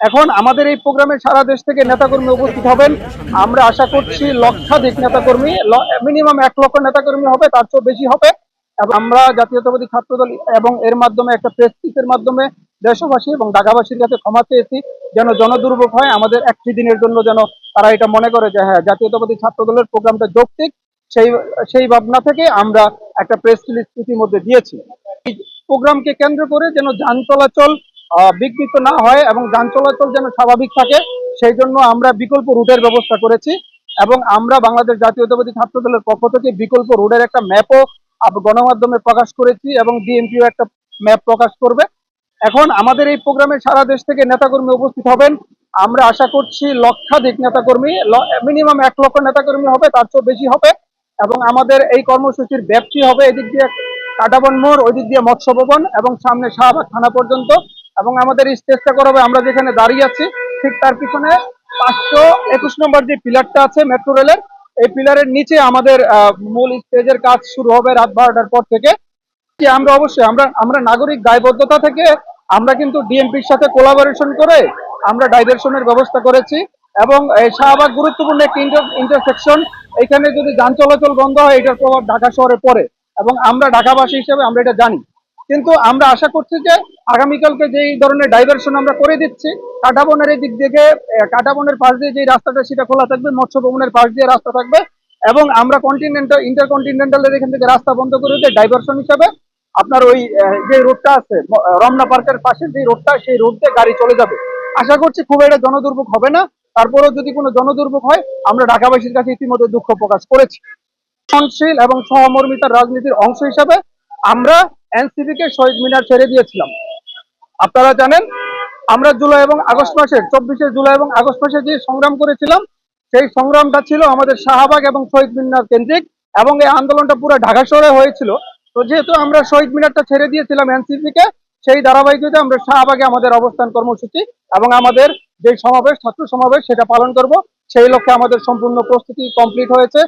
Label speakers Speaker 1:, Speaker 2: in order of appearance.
Speaker 1: এখন আমাদের এই প্রোগ্রামে সারা দেশ থেকে নেতাকর্মী উপস্থিত হবেন। আমরা আশা করছি লক্ষাধিক নেতাকর্মী, মিনিমাম 1 লক্ষ নেতাকর্মী হবে, তার চেয়ে বেশি হবে। এবং আমরা জাতীয়তাবাদী ছাত্রদল এবং এর মাধ্যমে একটা প্রেস রিলিজের মাধ্যমে দেশবাসী এবং ঢাকাবাসীর কাছে ক্ষমা চেয়েছি, যেন জনদুর্ভোগ হয় আমাদের একটি দিনের জন্য, যেন তারা এটা মনে করে যে হ্যাঁ, জাতীয়তাবাদী ছাত্রদলের প্রোগ্রামটা যৌক্তিক। সেই সেই ভাবনা থেকে আমরা একটা প্রেস রিলিজ ইতিমধ্যে দিয়েছি। এই প্রোগ্রামকে কেন্দ্র করে যেন যান চলাচল বিঘ্নিত না হয় এবং যান চলাচল যেন স্বাভাবিক থাকে, সেই জন্য আমরা বিকল্প রুটের ব্যবস্থা করেছি। এবং আমরা বাংলাদেশ জাতীয়তাবাদী ছাত্র দলের পক্ষ থেকে বিকল্প রুটের একটা ম্যাপও গণমাধ্যমে প্রকাশ করেছি এবং ডিএমপিও একটা ম্যাপ প্রকাশ করবে। এখন আমাদের এই প্রোগ্রামে সারা দেশ থেকে নেতাকর্মী উপস্থিত হবেন। আমরা আশা করছি লক্ষাধিক নেতাকর্মী, মিনিমাম 1 লক্ষ নেতাকর্মী হবে, তার চেয়ে বেশি হবে। এবং আমাদের এই কর্মসূচির ব্যাপ্তি হবে এদিক দিয়ে কাটাবন মোড়, ওই দিক দিয়ে মৎস্য ভবন এবং সামনে শাহবাগ থানা পর্যন্ত। এবং আমাদের স্টেজটা করাবে আমরা যেখানে দাঁড়িয়ে আছি ঠিক তার পিছনে 521 নম্বর যে পিলারটা আছে মেট্রো রেলের, এই পিলারের নিচে আমাদের মূল স্টেজের কাজ শুরু হবে রাত 12টার পর থেকে। আমরা অবশ্যই আমরা নাগরিক দায়বদ্ধতা থেকে আমরা কিন্তু ডিএমপির সাথে কোলাবোরেশন করে আমরা ডাইভারশনের ব্যবস্থা করেছি। এবং শাহবাগ গুরুত্বপূর্ণ একটি ইন্টারসেকশন, এখানে যদি যান চলাচল বন্ধ হয় এটার প্রভাব ঢাকা শহরে পড়ে এবং আমরা ঢাকাবাসী হিসেবে আমরা এটা জানি। কিন্তু আমরা আশা করছি যে আগামীকালকে যেই ধরনের ডাইভারশন আমরা করে দিচ্ছি, কাঁটাবনের এই দিক থেকে কাঁটাবনের পাশ দিয়ে যে রাস্তাটা সেটা খোলা থাকবে, মৎস্য ভবনের পাশ দিয়ে রাস্তা থাকবে। এবং আমরা ইন্টারকন্টিনেন্টালের এখান থেকে রাস্তা বন্ধ করে দিয়ে ডাইভারশন হিসাবে আপনার ওই যে রোডটা আছে রমনা পার্কের পাশে যে রোডটা, সেই রোড দিয়ে গাড়ি চলে যাবে। আশা করছি খুব একটা জনদুর্ভোগ হবে না। তারপরেও যদি কোনো জনদুর্ভোগ হয় আমরা ঢাকাবাসীর কাছে ইতিমধ্যে দুঃখ প্রকাশ করেছি। সহনশীল এবং সহমর্মিতার রাজনীতির অংশ হিসাবে আমরা এনসিপি কে শহীদ মিনার ছেড়ে দিয়েছিলাম। আপনারা জানেন আমরা জুলাই এবং আগস্ট মাসে 24শে জুলাই এবং আগস্ট মাসে যে সংগ্রাম করেছিলাম, সেই সংগ্রামটা ছিল আমাদের শাহবাগ এবং শহীদ মিনার কেন্দ্রিক এবং এই আন্দোলনটা পুরো ঢাকা শহরে হয়েছিল। তো যেহেতু আমরা শহীদ মিনারটা ছেড়ে দিয়েছিলাম এনসিপি কে, সেই ধারাবাহিকতায় আমরা শাহবাগে আমাদের অবস্থান কর্মসূচি এবং আমাদের যে সমাবেশ, ছাত্র সমাবেশ, সেটা পালন করব। সেই লক্ষ্যে আমাদের সম্পূর্ণ প্রস্তুতি কমপ্লিট হয়েছে।